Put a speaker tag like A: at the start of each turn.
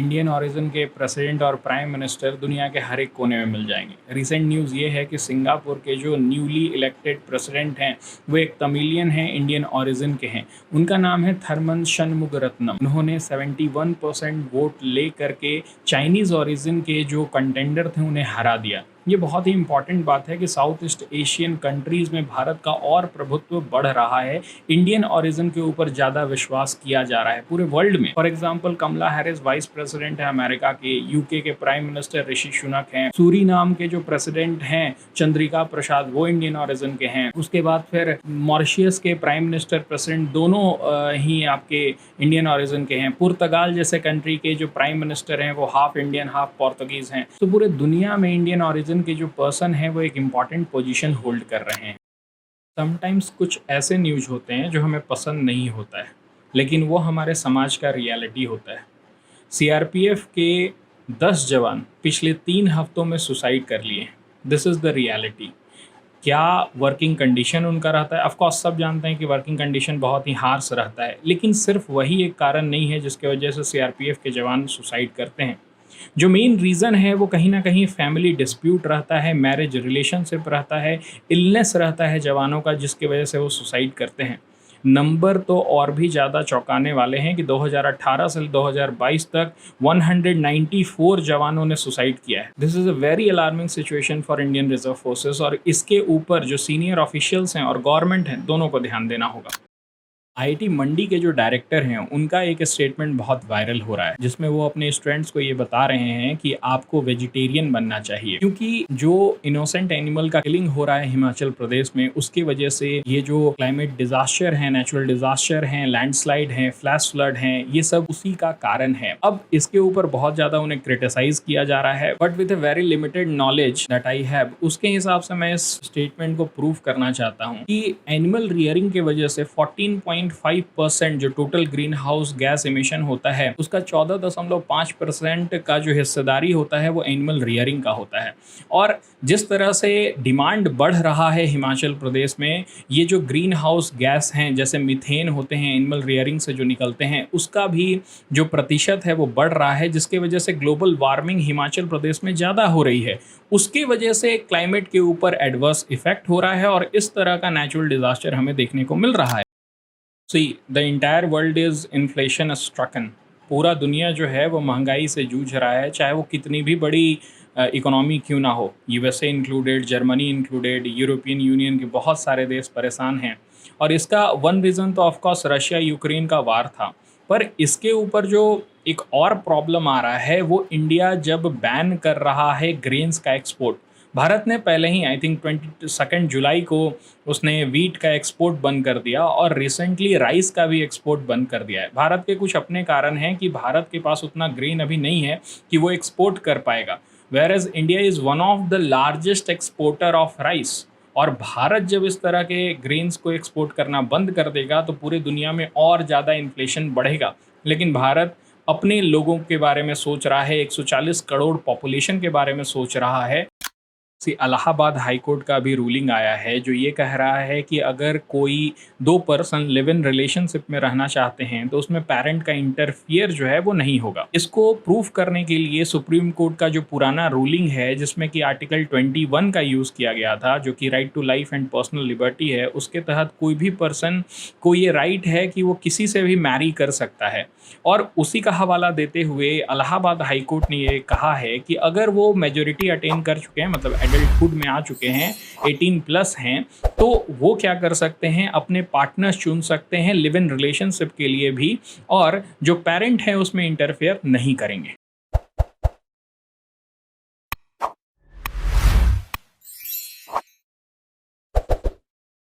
A: Indian origin के president और prime minister दुनिया के हर एक कोने में मिल जाएंगे। रिसेंट न्यूज़ ये है कि सिंगापुर के जो न्यूली इलेक्टेड प्रेसिडेंट हैं वो एक तमिलियन हैं, इंडियन ओरिजिन के हैं। उनका नाम है थरमन शनमुगरत्नम। उन्होंने 71% वोट ले करके चाइनीज़ ओरिजिन के जो कंटेंडर थे उन्हें हरा दिया। ये बहुत ही इंपॉर्टेंट बात है कि साउथ ईस्ट एशियन कंट्रीज़ में भारत का और प्रभुत्व बढ़ रहा है। इंडियन ओरिजिन के ऊपर ज़्यादा विश्वास किया जा रहा है पूरे वर्ल्ड में। For example Kamala Harris vice president है अमेरिका के, यूके के प्राइम मिनिस्टर ऋषि सुनक हैं, सूरीनाम के जो प्रेसिडेंट हैं चंद्रिका प्रसाद वो इंडियन ओरिजिन के हैं। उसके बाद फिर मॉरिशियस के प्राइम मिनिस्टर प्रेसिडेंट दोनों ही आपके इंडियन ओरिजिन के हैं। पुर्तगाल जैसे कंट्री के जो प्राइम मिनिस्टर हैं वो हाफ इंडियन हाफ पोर्तुगीज़ हैं। तो पूरे दुनिया में इंडियन ओरिजिन के जो पर्सन है वो एक इम्पॉर्टेंट पोजीशन होल्ड कर रहे हैं। समटाइम्स कुछ ऐसे न्यूज़ होते हैं जो हमें पसंद नहीं होता है, लेकिन वो हमारे समाज का रियलिटी होता है। सीआरपीएफ के 10 जवान पिछले 3 हफ्तों में सुसाइड कर लिए। This is the reality. क्या वर्किंग कंडीशन उनका रहता है? ऑफ कोर्स सब जानते हैं कि वर्किंग कंडीशन बहुत ही हार्श रहता है, लेकिन सिर्फ वही एक कारण नहीं है जिसके वजह से सीआरपीएफ के जवान सुसाइड करते हैं। जो मेन रीज़न है वो कहीं ना कहीं फैमिली डिस्प्यूट रहता है, मैरिज रिलेशनशिप रहता है, इलनेस रहता है जवानों का, जिसकी वजह से वो सुसाइड करते हैं। नंबर तो और भी ज़्यादा चौंकाने वाले हैं कि 2018 से 2022 तक 194 जवानों ने सुसाइड किया है। This is a very alarming situation for Indian reserve forces, और इसके ऊपर जो सीनियर ऑफिशियल्स हैं और गवर्नमेंट हैं दोनों को ध्यान देना होगा। आईआईटी मंडी के जो डायरेक्टर हैं उनका एक स्टेटमेंट बहुत वायरल हो रहा है, जिसमें वो अपने स्टूडेंट्स को ये बता रहे हैं कि आपको वेजिटेरियन बनना चाहिए, क्योंकि जो इनोसेंट एनिमल का किलिंग हो रहा है हिमाचल प्रदेश में, उसकी वजह से ये जो क्लाइमेट डिजास्टर है, नेचुरल डिजास्टर हैं, लैंडस्लाइड हैं, फ्लैश फ्लड हैं, ये सब उसी का कारण है। अब इसके ऊपर बहुत ज़्यादा उन्हें क्रिटिसाइज किया जा रहा है, but with a very limited knowledge that I have, उसके हिसाब से मैं इस स्टेटमेंट को प्रूव करना चाहता हूँ कि एनिमल रियरिंग की वजह से 14.5% जो total green house gas emission होता है उसका 14.5% का जो हिस्सेदारी होता है वो एनिमल रियरिंग का होता है। और जिस तरह से डिमांड बढ़ रहा है हिमाचल प्रदेश में, ये जो ग्रीन हाउस गैस हैं जैसे मीथेन होते हैं एनिमल रियरिंग से जो निकलते हैं, उसका भी जो प्रतिशत है वो बढ़ रहा है, जिसके वजह से ग्लोबल वार्मिंग हिमाचल प्रदेश में ज़्यादा हो रही है। उसकी वजह से क्लाइमेट के ऊपर एडवर्स इफेक्ट हो रहा है और इस तरह का नेचुरल डिजास्टर हमें देखने को मिल रहा है। See the entire world is inflation stricken. पूरा दुनिया जो है वो महंगाई से जूझ रहा है, चाहे वो कितनी भी बड़ी इकोनॉमी क्यों ना हो। USA included, Germany included, European union के बहुत सारे देश परेशान हैं। और इसका वन रीज़न तो ऑफकोर्स रशिया यूक्रेन का वार था, पर इसके ऊपर जो एक और प्रॉब्लम आ रहा है वो इंडिया जब बैन कर रहा है ग्रेन्स का एक्सपोर्ट। भारत ने पहले ही आई थिंक 22 जुलाई को उसने वीट का एक्सपोर्ट बंद कर दिया और रिसेंटली राइस का भी एक्सपोर्ट बंद कर दिया है। भारत के कुछ अपने कारण हैं कि भारत के पास उतना ग्रेन अभी नहीं है कि वो एक्सपोर्ट कर पाएगा, where as India is one of the largest exporter of rice. और भारत जब इस तरह के ग्रेन्स को एक्सपोर्ट करना बंद कर देगा तो पूरे दुनिया में और ज़्यादा इन्फ्लेशन बढ़ेगा। लेकिन भारत अपने लोगों के बारे में सोच रहा है, 140 करोड़ पॉपुलेशन के बारे में सोच रहा है। इलाहाबाद हाई कोर्ट का भी रूलिंग आया है जो ये कह रहा है कि अगर कोई 2 पर्सन लिव इन रिलेशनशिप में रहना चाहते हैं तो उसमें पेरेंट का इंटरफियर जो है वो नहीं होगा। इसको प्रूफ करने के लिए सुप्रीम कोर्ट का जो पुराना रूलिंग है जिसमें कि आर्टिकल 21 का यूज़ किया गया था, जो कि right to life and personal liberty है, उसके तहत कोई भी पर्सन को ये राइट है कि वो किसी से भी मैरी कर सकता है। और उसी का हवाला देते हुए इलाहाबाद हाई कोर्ट ने ये कहा है कि अगर वो मेजोरिटी अटेन कर चुके हैं, मतलब एडल्टहुड में आ चुके हैं, 18+ हैं, तो वो क्या कर सकते हैं, अपने पार्टनर्स चुन सकते हैं लिव इन रिलेशनशिप के लिए भी, और जो पेरेंट है उसमें इंटरफेयर नहीं करेंगे।